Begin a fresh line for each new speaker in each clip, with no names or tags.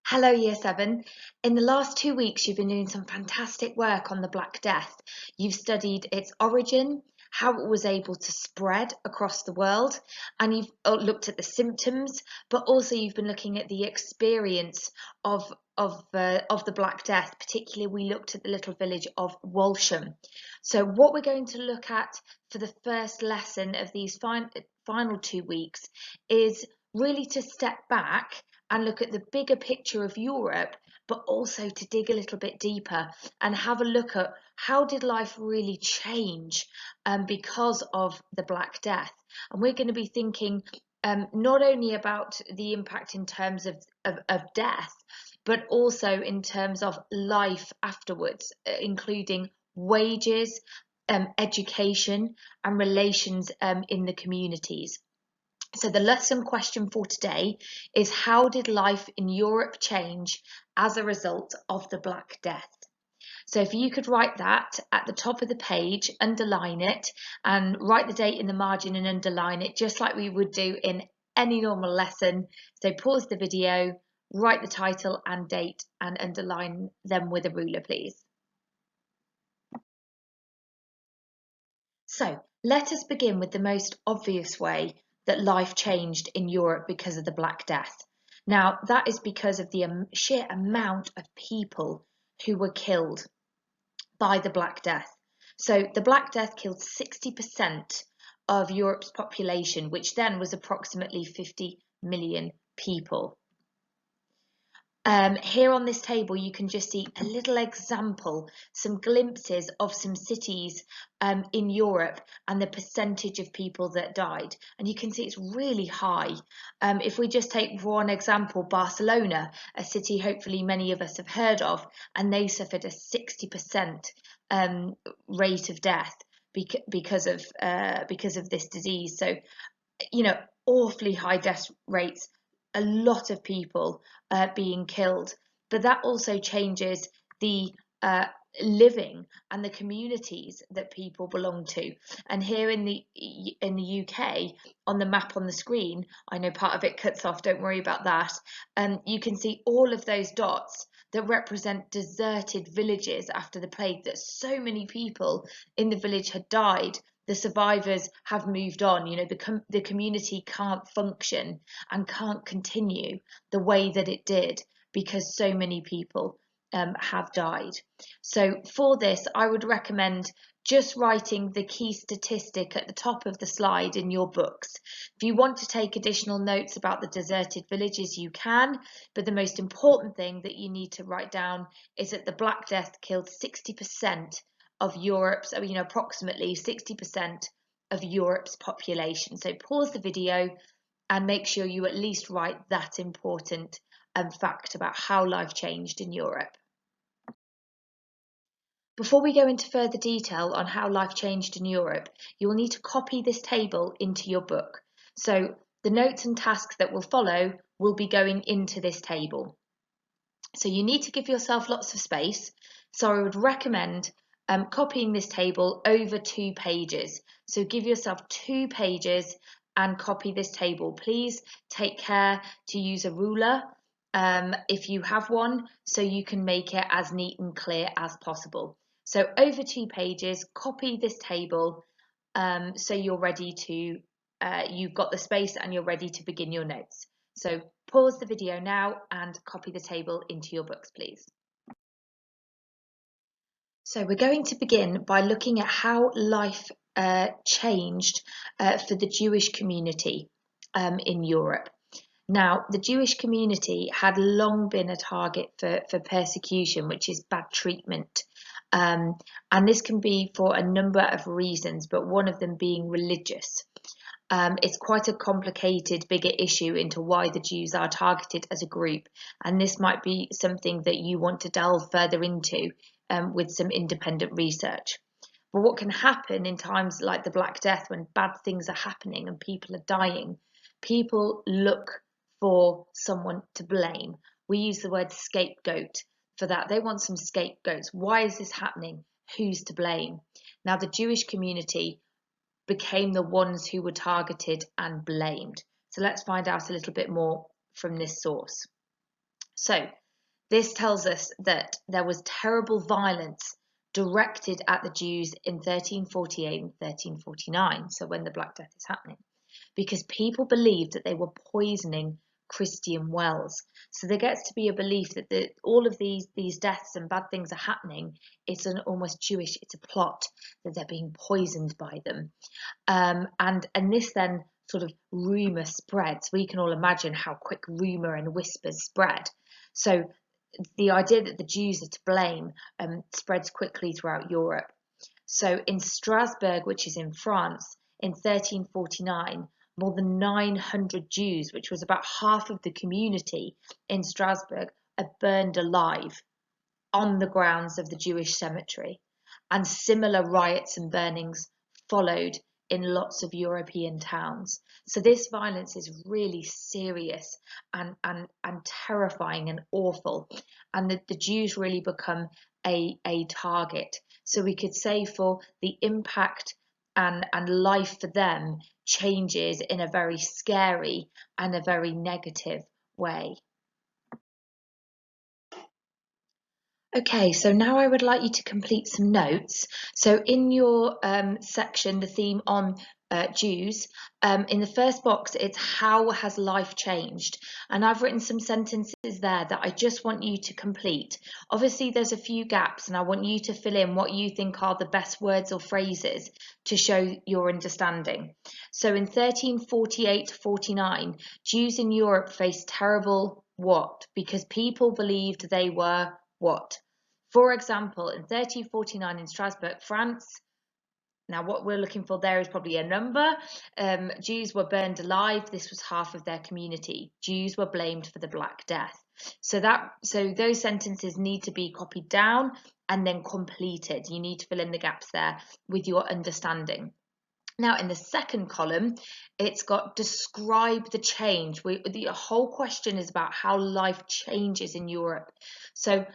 Hello, Year 7. In the last 2 weeks, you've been doing some fantastic work on the Black Death. You've studied its origin, how it was able to spread across the world, and you've looked at the symptoms, but also you've been looking at the experience of the Black Death. Particularly, we looked at the little village of Walsham. So, what we're going to look at for the first lesson of these final 2 weeks is really to step back and look at the bigger picture of Europe, but also to dig a little bit deeper and have a look at how did life really change because of the Black Death. And we're going to be thinking not only about the impact in terms of death, but also in terms of life afterwards, including wages, education, and relations in the communities. So the lesson question for today is, how did life in Europe change as a result of the Black Death? So if you could write that at the top of the page, underline it, and write the date in the margin and underline it, just like we would do in any normal lesson. So pause the video, write the title and date, and underline them with a ruler, please. So let us begin with the most obvious way that life changed in Europe because of the Black Death. Now, that is because of the sheer amount of people who were killed by the Black Death. So the Black Death killed 60% of Europe's population, which then was approximately 50 million people. Here on this table, you can just see a little example, some glimpses of some cities in Europe and the percentage of people that died. And you can see it's really high. If we just take one example, Barcelona, a city hopefully many of us have heard of, and they suffered a 60% rate of death because of this disease. So, awfully high death rates, a lot of people being killed, but that also changes the living and the communities that people belong to. And here in the UK, on the map on the screen, I know part of it cuts off, don't worry about that, you can see all of those dots that represent deserted villages after the plague, that so many people in the village had died. The survivors have moved on. The community can't function and can't continue the way that it did because so many people have died. So for this, I would recommend just writing the key statistic at the top of the slide in your books. If you want to take additional notes about the deserted villages, you can, but the most important thing that you need to write down is that the Black Death killed 60% of Europe's, approximately 60% of Europe's population. So pause the video and make sure you at least write that important fact about how life changed in Europe. Before we go into further detail on how life changed in Europe, you will need to copy this table into your book. So the notes and tasks that will follow will be going into this table. So you need to give yourself lots of space. So I would recommend copying this table over 2 pages. So give yourself 2 pages and copy this table. Please take care to use a ruler if you have one, so you can make it as neat and clear as possible. So over 2 pages, copy this table so you're ready to, you've got the space and you're ready to begin your notes. So pause the video now and copy the table into your books, please. So we're going to begin by looking at how life changed for the Jewish community in Europe. Now, the Jewish community had long been a target for persecution, which is bad treatment. And this can be for a number of reasons, but one of them being religious. It's quite a complicated, bigger issue into why the Jews are targeted as a group, and this might be something that you want to delve further into with some independent research. But what can happen in times like the Black Death, when bad things are happening and people are dying, people look for someone to blame. We use the word scapegoat for that. They want some scapegoats. Why is this happening? Who's to blame? Now, the Jewish community became the ones who were targeted and blamed. So let's find out a little bit more from this source. So this tells us that there was terrible violence directed at the Jews in 1348 and 1349, so when the Black Death is happening, because people believed that they were poisoning Christian wells. So there gets to be a belief that all of these deaths and bad things are happening. It's an almost Jewish, it's a plot that they're being poisoned by them. And this then sort of rumour spreads. We can all imagine how quick rumour and whispers spread. So the idea that the Jews are to blame spreads quickly throughout Europe. So in Strasbourg, which is in France, in 1349, more than 900 Jews, which was about half of the community in Strasbourg, are burned alive on the grounds of the Jewish cemetery. And similar riots and burnings followed in lots of European towns. So this violence is really serious and terrifying and awful. And the Jews really become a target. So we could say for the impact and life for them changes in a very scary and a very negative way. Okay, so now I would like you to complete some notes. So in your section, the theme on Jews, in the first box, it's how has life changed? And I've written some sentences there that I just want you to complete. Obviously, there's a few gaps and I want you to fill in what you think are the best words or phrases to show your understanding. So in 1348-49, Jews in Europe faced terrible what? Because people believed they were what? For example, in 1349 in Strasbourg, France, now what we're looking for there is probably a number. Jews were burned alive. This was half of their community. Jews were blamed for the Black Death. So those sentences need to be copied down and then completed. You need to fill in the gaps there with your understanding. Now, in the second column, it's got describe the change. The whole question is about how life changes in Europe. So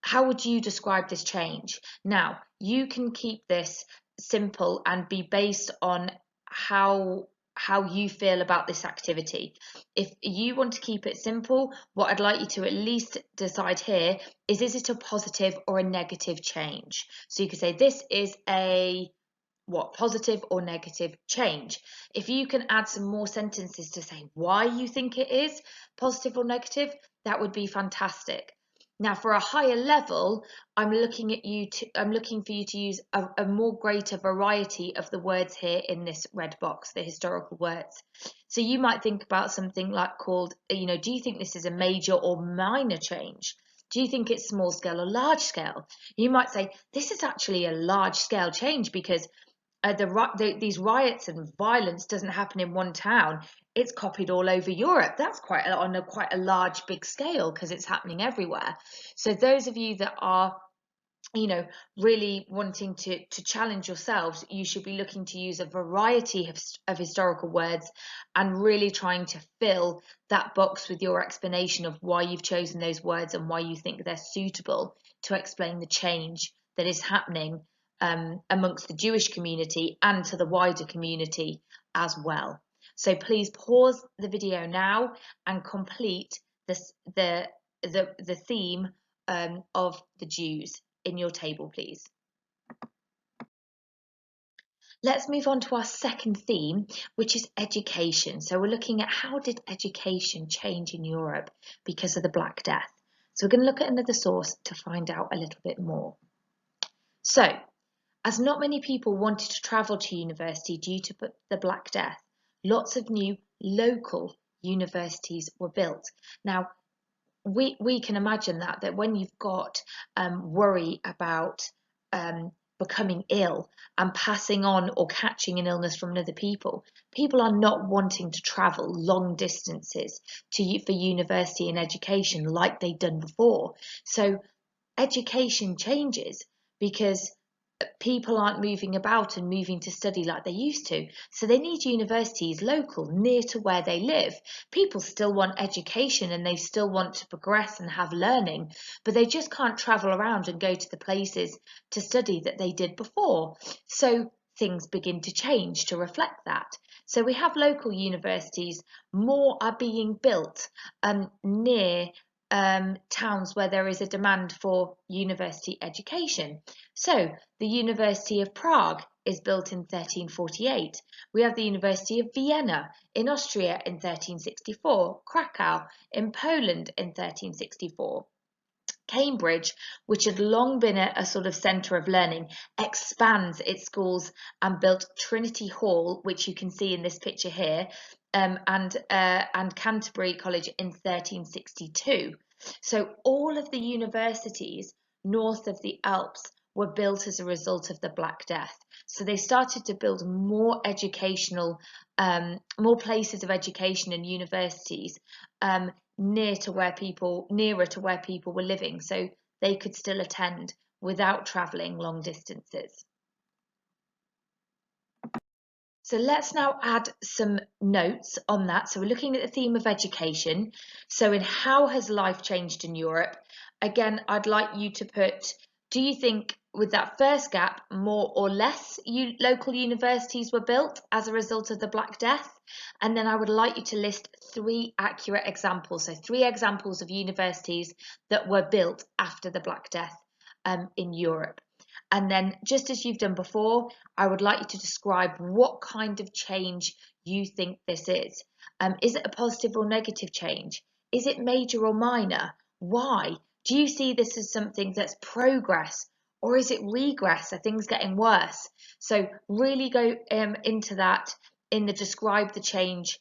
how would you describe this change? Now, you can keep this simple and be based on how you feel about this activity. If you want to keep it simple, what I'd like you to at least decide here is it a positive or a negative change? So you could say this is a positive or negative change. If you can add some more sentences to say why you think it is positive or negative, that would be fantastic. Now, for a higher level, I'm looking for you to use a more greater variety of the words here in this red box, the historical words. So you might think about something like called, do you think this is a major or minor change? Do you think it's small scale or large scale? You might say, this is actually a large scale change because these riots and violence doesn't happen in one town. It's copied all over Europe. That's quite a large, big scale because it's happening everywhere. So those of you that are, really wanting to challenge yourselves, you should be looking to use a variety of historical words and really trying to fill that box with your explanation of why you've chosen those words and why you think they're suitable to explain the change that is happening amongst the Jewish community and to the wider community as well. So please pause the video now and complete the theme of the Jews in your table, please. Let's move on to our second theme, which is education. So we're looking at how did education change in Europe because of the Black Death. So we're going to look at another source to find out a little bit more. So, as not many people wanted to travel to university due to the Black Death, lots of new local universities were built. Now, we can imagine that when you've got worry about becoming ill and passing on or catching an illness from other people are not wanting to travel long distances for university and education like they'd done before. So education changes because people aren't moving about and moving to study like they used to. So they need universities local, near to where they live. People still want education and they still want to progress and have learning, but they just can't travel around and go to the places to study that they did before. So things begin to change to reflect that. So we have local universities, more are being built near towns where there is a demand for university education. So the University of Prague is built in 1348. We have the University of Vienna in Austria in 1364, Krakow in Poland in 1364. Cambridge, which had long been a sort of centre of learning, expands its schools and built Trinity Hall, which you can see in this picture here, and Canterbury College in 1362. So all of the universities north of the Alps were built as a result of the Black Death. So they started to build more educational, more places of education and universities nearer to where people were living, so they could still attend without travelling long distances. So let's now add some notes on that. So we're looking at the theme of education. So in how has life changed in Europe? Again, I'd like you to put, do you think with that first gap, more or less local universities were built as a result of the Black Death? And then I would like you to list 3 accurate examples. So 3 examples of universities that were built after the Black Death in Europe. And then, just as you've done before, I would like you to describe what kind of change you think this is. Is it a positive or negative change? Is it major or minor? Why? Do you see this as something that's progress, or is it regress? Are things getting worse? So really go into that in the describe the change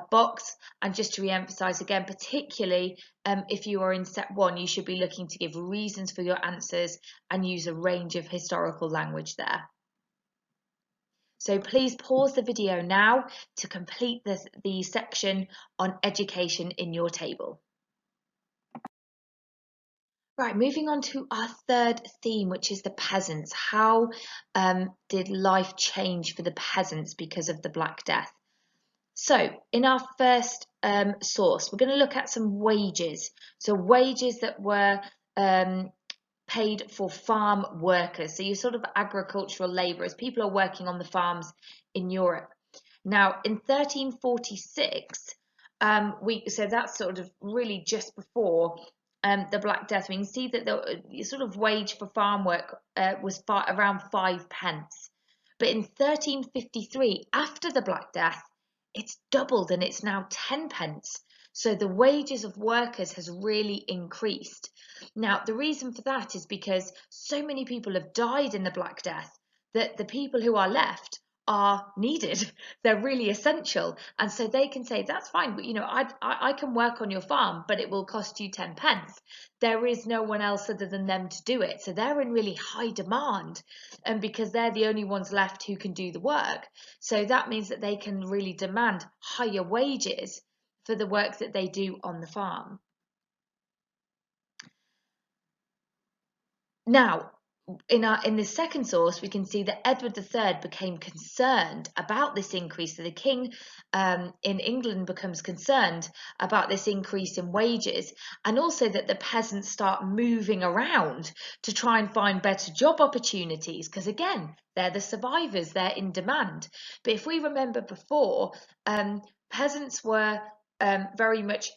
box. And just to re-emphasize again, particularly if you are in step 1, you should be looking to give reasons for your answers and use a range of historical language there. So please pause the video now to complete the section on education in your table. Right, moving on to our third theme, which is the peasants. How did life change for the peasants because of the Black Death? So in our first source, we're going to look at some wages. So wages that were paid for farm workers. So your sort of agricultural labourers, people are working on the farms in Europe. Now in 1346, so that's sort of really just before the Black Death. We can see that the sort of wage for farm work was around 5 pence. But in 1353, after the Black Death, it's doubled and it's now 10 pence. So the wages of workers has really increased. Now, the reason for that is because so many people have died in the Black Death that the people who are left are needed. They're really essential. And so they can say, that's fine, but I can work on your farm, but it will cost you 10 pence. There is no one else other than them to do it. So they're in really high demand, and because they're the only ones left who can do the work. So that means that they can really demand higher wages for the work that they do on the farm. Now, in the second source, we can see that Edward III became concerned about this increase. So the king in England becomes concerned about this increase in wages, and also that the peasants start moving around to try and find better job opportunities, because again, they're the survivors, they're in demand. But if we remember before, peasants were very much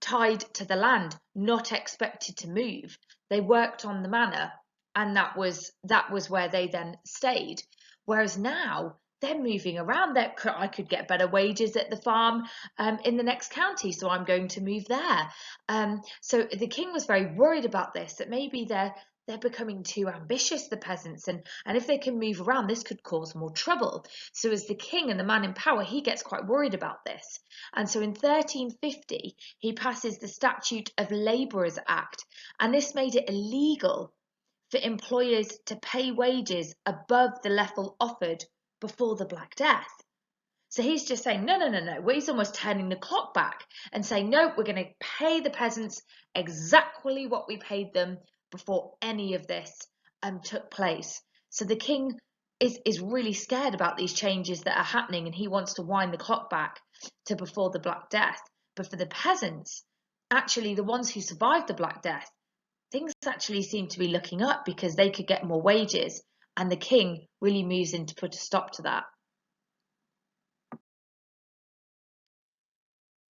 tied to the land, not expected to move. They worked on the manor, and that was where they then stayed. Whereas now they're moving around. I could get better wages at the farm in the next county, so I'm going to move there. So the king was very worried about this, that maybe they're becoming too ambitious, the peasants, and if they can move around, this could cause more trouble. So as the king and the man in power, he gets quite worried about this. And so in 1350, he passes the Statute of Labourers Act, and this made it illegal for employers to pay wages above the level offered before the Black Death. So he's just saying, no. Well, he's almost turning the clock back and saying, no, we're going to pay the peasants exactly what we paid them before any of this took place. So the king is really scared about these changes that are happening, and he wants to wind the clock back to before the Black Death. But for the peasants, actually the ones who survived the Black Death, things actually seem to be looking up because they could get more wages, and the king really moves in to put a stop to that.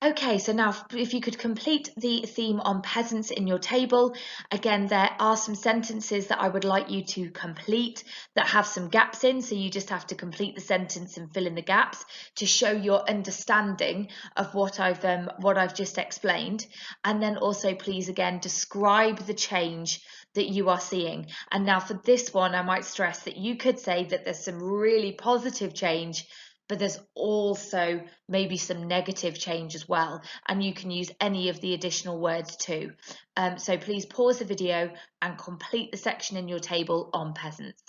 Okay, so now if you could complete the theme on peasants in your table. Again, there are some sentences that I would like you to complete that have some gaps in, so you just have to complete the sentence and fill in the gaps to show your understanding of what I've just explained. And then also please again describe the change that you are seeing. And now for this one, I might stress that you could say that there's some really positive change, but there's also maybe some negative change as well, and you can use any of the additional words too. So please pause the video and complete the section in your table on peasants.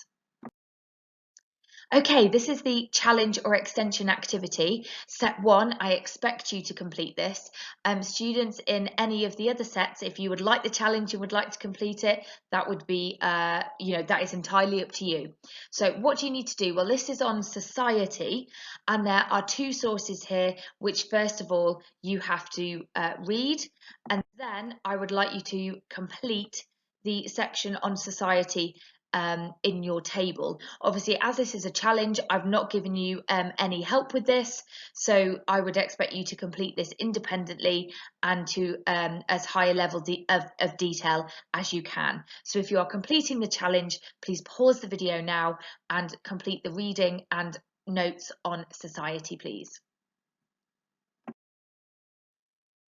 Okay, this is the challenge or extension activity. Set 1, I expect you to complete this. Students in any of the other sets, if you would like the challenge and would like to complete it, that would be, that is entirely up to you. So what do you need to do? Well, this is on society, and there are 2 sources here, which first of all, you have to read, and then I would like you to complete the section on society in your table. Obviously, as this is a challenge, I've not given you any help with this, so I would expect you to complete this independently and to as high a level of detail as you can. So if you are completing the challenge, please pause the video now and complete the reading and notes on society, please.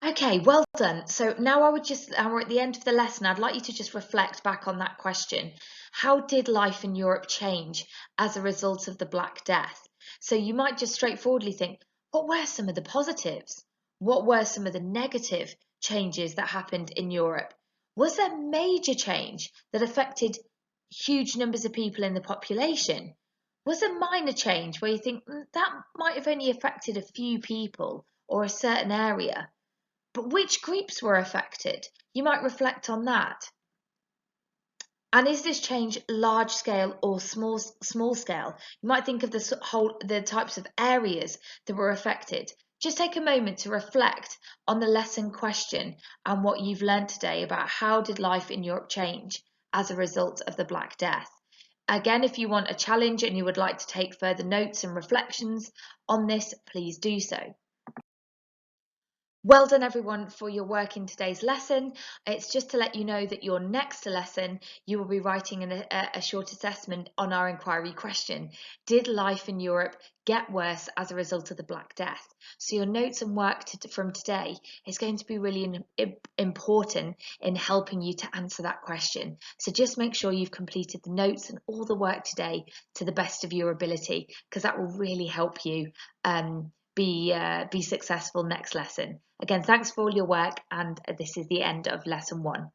Okay, well done. So now we're at the end of the lesson. I'd like you to just reflect back on that question. How did life in Europe change as a result of the Black Death? So you might just straightforwardly think, what were some of the positives? What were some of the negative changes that happened in Europe? Was there major change that affected huge numbers of people in the population? Was there minor change where you think that might have only affected a few people or a certain area? But which groups were affected? You might reflect on that. And is this change large scale or small scale? You might think of the types of areas that were affected. Just take a moment to reflect on the lesson question and what you've learned today about how did life in Europe change as a result of the Black Death. Again, if you want a challenge and you would like to take further notes and reflections on this, please do so. Well done everyone for your work in today's lesson. It's just to let you know that your next lesson you will be writing a short assessment on our inquiry question. Did life in Europe get worse as a result of the Black Death? So your notes and work from today is going to be really important in helping you to answer that question. So just make sure you've completed the notes and all the work today to the best of your ability, because that will really help you be successful next lesson. Again, thanks for all your work, and this is the end of lesson 1.